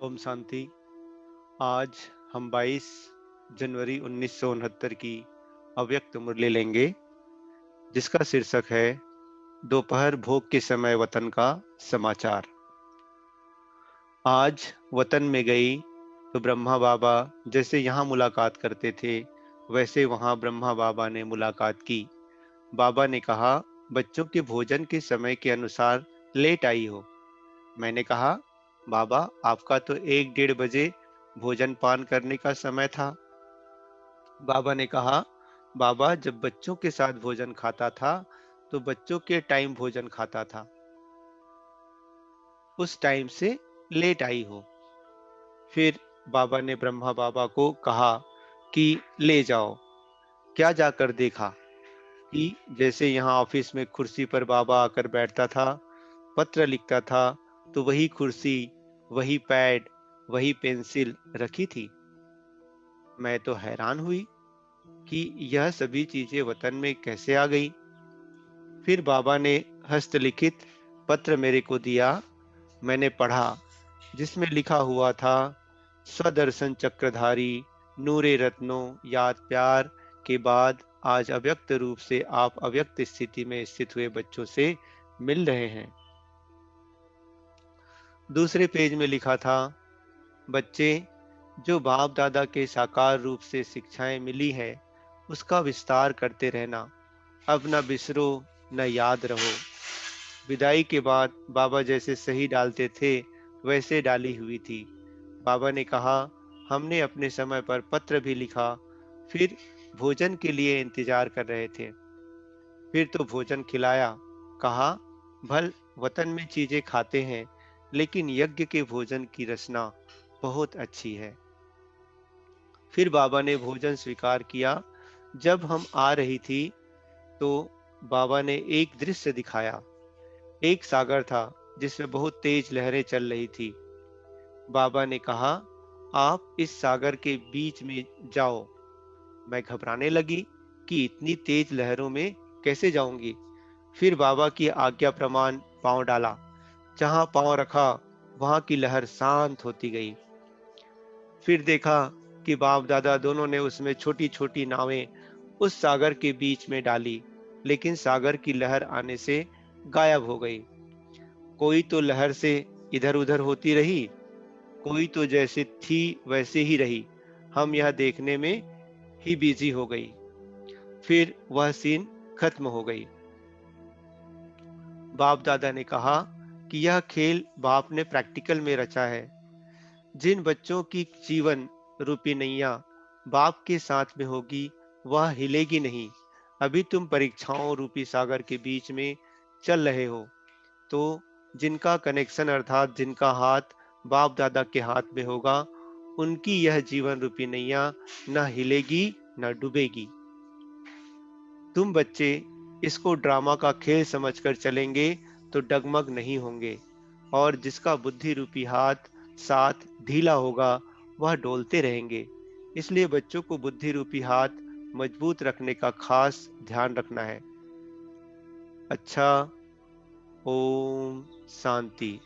ओम शांति। आज हम 22 जनवरी 1969 की अव्यक्त मुरली लेंगे, जिसका शीर्षक है दोपहर भोग के समय वतन का समाचार। आज वतन में गई तो ब्रह्मा बाबा जैसे यहाँ मुलाकात करते थे, वैसे वहाँ ब्रह्मा बाबा ने मुलाकात की। बाबा ने कहा, बच्चों के भोजन के समय के अनुसार लेट आई हो। मैंने कहा, बाबा आपका तो 1 डेढ़ बजे भोजन पान करने का समय था। बाबा ने कहा, बाबा जब बच्चों के साथ भोजन खाता था, तो बच्चों के टाइम भोजन खाता था। उस टाइम से लेट आई हो। फिर बाबा ने ब्रह्मा बाबा को कहा कि ले जाओ। क्या जाकर देखा कि जैसे यहाँ ऑफिस में कुर्सी पर बाबा आकर बैठता था, पत्र लिखता था, तो वही कुर्सी, वही पैड, वही पेंसिल रखी थी। मैं तो हैरान हुई कि यह सभी चीजें वतन में कैसे आ गई। फिर बाबा ने हस्तलिखित पत्र मेरे को दिया। मैंने पढ़ा, जिसमें लिखा हुआ था, स्वदर्शन चक्रधारी नूरे रत्नों याद प्यार के बाद आज अव्यक्त रूप से आप अव्यक्त स्थिति में स्थित हुए बच्चों से मिल रहे हैं। दूसरे पेज में लिखा था, बच्चे, जो बाप दादा के साकार रूप से शिक्षाएं मिली है, उसका विस्तार करते रहना। अब न बिसरो, न याद रहो। विदाई के बाद बाबा जैसे सही डालते थे, वैसे डाली हुई थी। बाबा ने कहा, हमने अपने समय पर पत्र भी लिखा, फिर भोजन के लिए इंतजार कर रहे थे। फिर तो भोजन खिलाया। कहा, भल वतन में चीजें खाते हैं, लेकिन यज्ञ के भोजन की रचना बहुत अच्छी है। फिर बाबा ने भोजन स्वीकार किया। जब हम आ रही थी, तो बाबा ने एक दृश्य दिखाया। एक सागर था, जिसमें बहुत तेज लहरें चल रही थी। बाबा ने कहा, आप इस सागर के बीच में जाओ। मैं घबराने लगी कि इतनी तेज लहरों में कैसे जाऊंगी। फिर बाबा की आज्ञा प्रमाण पांव डाला। जहां पांव रखा, वहां की लहर शांत होती गई। फिर देखा कि बाप दादा दोनों ने उसमें छोटी छोटी नावें उस सागर के बीच में डाली, लेकिन सागर की लहर आने से गायब हो गई। कोई तो लहर से इधर उधर होती रही, कोई तो जैसे थी वैसे ही रही। हम यह देखने में ही बिजी हो गई। फिर वह सीन खत्म हो गई। बाप दादा ने कहा कि यह खेल बाप ने प्रैक्टिकल में रचा है। जिन बच्चों की जीवन रूपी नैया बाप के साथ में होगी, वह हिलेगी नहीं। अभी तुम परीक्षाओं रूपी सागर के बीच में चल रहे हो। तो जिनका कनेक्शन अर्थात जिनका हाथ बाप दादा के हाथ में होगा, उनकी यह जीवन रूपी नैया न हिलेगी न डूबेगी। तुम बच्चे इसको ड्रामा का खेल समझकर चलेंगे तो डगमग नहीं होंगे, और जिसका बुद्धि रूपी हाथ साथ ढीला होगा, वह डोलते रहेंगे। इसलिए बच्चों को बुद्धि रूपी हाथ मजबूत रखने का खास ध्यान रखना है। अच्छा। ओम शांति।